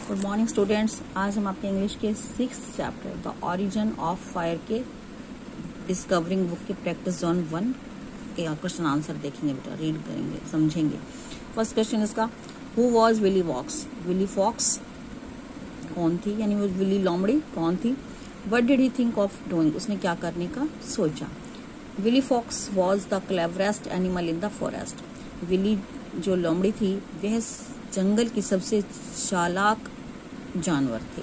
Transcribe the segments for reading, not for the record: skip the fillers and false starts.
Good morning students. आज हम आपके इंग्लिश के 6th chapter the origin of fire के डिस्कवरिंग बुक के प्रैक्टिस जोन 1 के क्वेश्चन आंसर देखेंगे बेटा, रीड करेंगे, समझेंगे। फर्स्ट क्वेश्चन इसका, who was Willy fox? Willy fox कौन थी, यानी वो विली लोमड़ी कौन थी? What did he think of doing? उसने क्या करने का सोचा? Willy fox was the cleverest animal in the forest. Willy जो लोमड़ी थी वह जंगल की सबसे चालाक जानवर थे।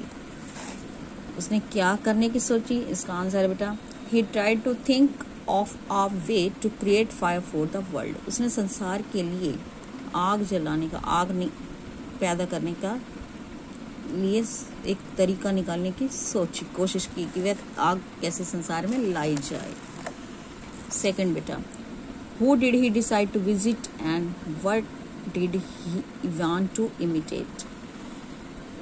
उसने क्या करने की सोची? इसका आंसर है बेटा, he tried to think of a way to create fire for the world. उसने संसार के लिए आग जलाने का, पैदा करने का लिए एक तरीका निकालने की सोची, कोशिश की कि वह आग कैसे संसार में लाई जाए। सेकंड बेटा, who did he decide to visit and what did he want to imitate?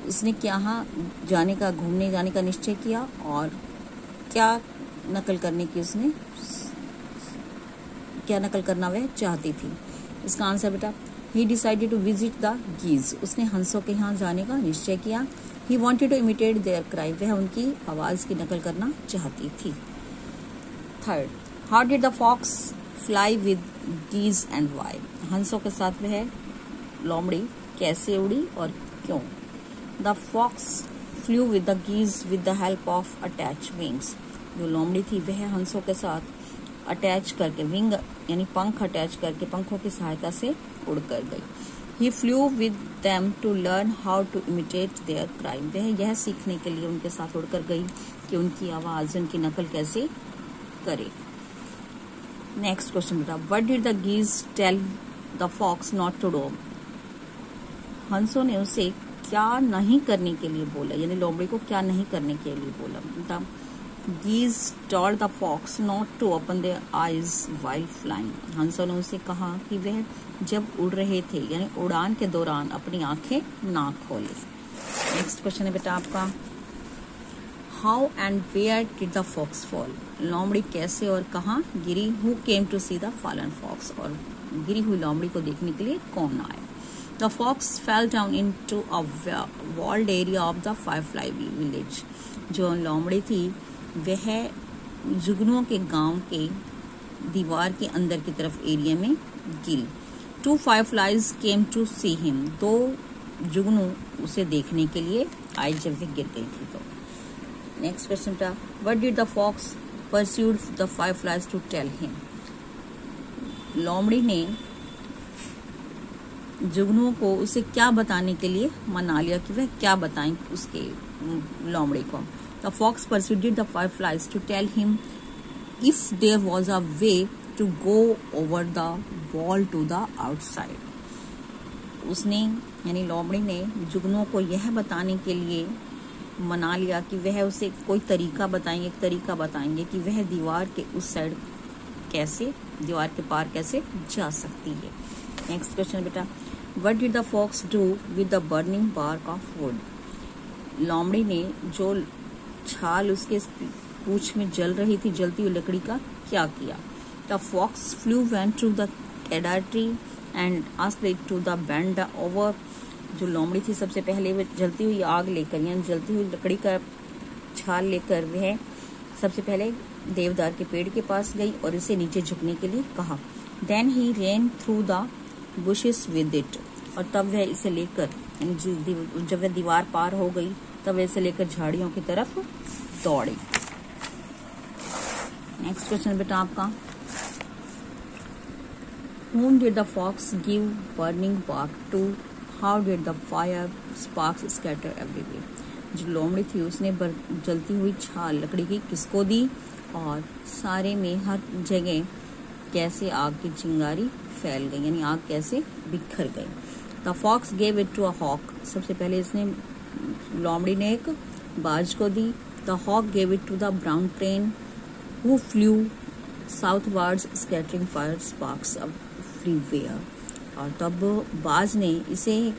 उसने क्या जाने का, घूमने जाने का निश्चय किया और क्या नकल करने की उसने, क्या नकल करना वह चाहती थी? इसका आंसर बेटा, he decided to visit the geese. उसने हंसों के यहाँ जाने का निश्चय किया। He wanted to imitate their cry. वह उनकी आवाज की नकल करना चाहती थी। Third, how did the fox fly with geese and why? हंसों के साथ वह लोमड़ी कैसे उड़ी और क्यों? The fox flew with the geese with the help of attach wings. जो लोमड़ी थी वह हंसों के साथ अटैच करके, विंग यानी पंख अटैच करके, पंखों की सहायता से उड़कर गई। He flew with them to learn how to imitate their cry. वह यह सीखने के लिए उनके साथ उड़कर गई कि उनकी आवाज, उनकी नकल कैसे करे। नेक्स्ट क्वेश्चन बेटा, what did the geese tell the fox not to do? हंसों ने उसे क्या नहीं करने के लिए बोला, यानी लोमड़ी को क्या नहीं करने के लिए बोला? The geese told the fox not to open their eyes while flying. हंसों ने उसे कहा कि वह जब उड़ रहे थे, यानी उड़ान के दौरान, अपनी आंखें ना खोले। नेक्स्ट क्वेश्चन है बेटा आपका, how and where did the fox fall? लोमड़ी कैसे और कहाँ गिरी? Who came to see the fallen fox? और गिरी हुई लोमड़ी को देखने के लिए कौन आया? The fox fell down into a walled area of the firefly village. जो लोमड़ी थी वह जुगनुओं के गांव के दीवार के अंदर की तरफ एरिया में गिरी। Two fireflies came to see him. दो जुगनू उसे देखने के लिए आए जब वह गिर गई थी। तो नेक्स्ट क्वेश्चन था, What did the fox pursued the fireflies to tell him? लोमड़ी ने जुगनुओं को उसे क्या बताने के लिए मना लिया कि वह क्या बताएं उसके लोमड़ी को? The fox persuaded the fireflies to tell him if there was a way to go over the wall to the outside. उसने, यानी लोमड़ी ने जुगनुओं को यह बताने के लिए मना लिया कि वह उसे कोई तरीका बताएंगे, एक तरीका बताएंगे कि वह दीवार के उस साइड कैसे, दीवार के पार कैसे जा सकती है। नेक्स्ट क्वेश्चन बेटा, What did the fox do with the burning bark of wood? लोमड़ी ने जो छाल उसके पूंछ में जल रही थी, जलती हुई लकड़ी का क्या किया? The fox flew went to the cedar tree and asked it to the bend over. जो लोमड़ी थी सबसे पहले वह जलती हुई आग लेकर, यानी जलती हुई लकड़ी का छाल लेकर वह सबसे पहले देवदार के पेड़ के पास गई और इसे नीचे झुकने के लिए कहा। Then he ran through the bushes with it. और तब वह इसे लेकर, जब वह दीवार पार हो गई तब वह इसे लेकर झाड़ियों की तरफ दौड़ी। नेक्स्ट क्वेश्चन बेटा आपका, Whom did the fox give burning bark to? How did the fire sparks scatter everywhere? जो लोमड़ी थी उसने जलती हुई छाल लकड़ी की किसको दी और सारे में हर जगह कैसे आग की चिंगारी फैल गई, यानी आग कैसे बिखर गई? The fox gave it to a hawk. सबसे पहले इसने, लोमड़ी ने एक बाज को दी। The hawk gave it to the brown crane who flew southwards scattering fire sparks everywhere. और तब बाज ने इसे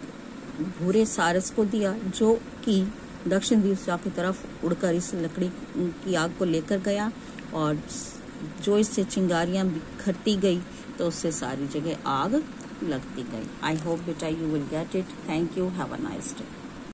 भूरे सारस को दिया जो कि दक्षिण दिशा की तरफ उड़कर इस लकड़ी की आग को लेकर गया और जो इससे चिंगारियां बिखरती गई तो उससे सारी जगह आग लगती गई। आई होप बेटा you will get it. Thank you. Have a nice day.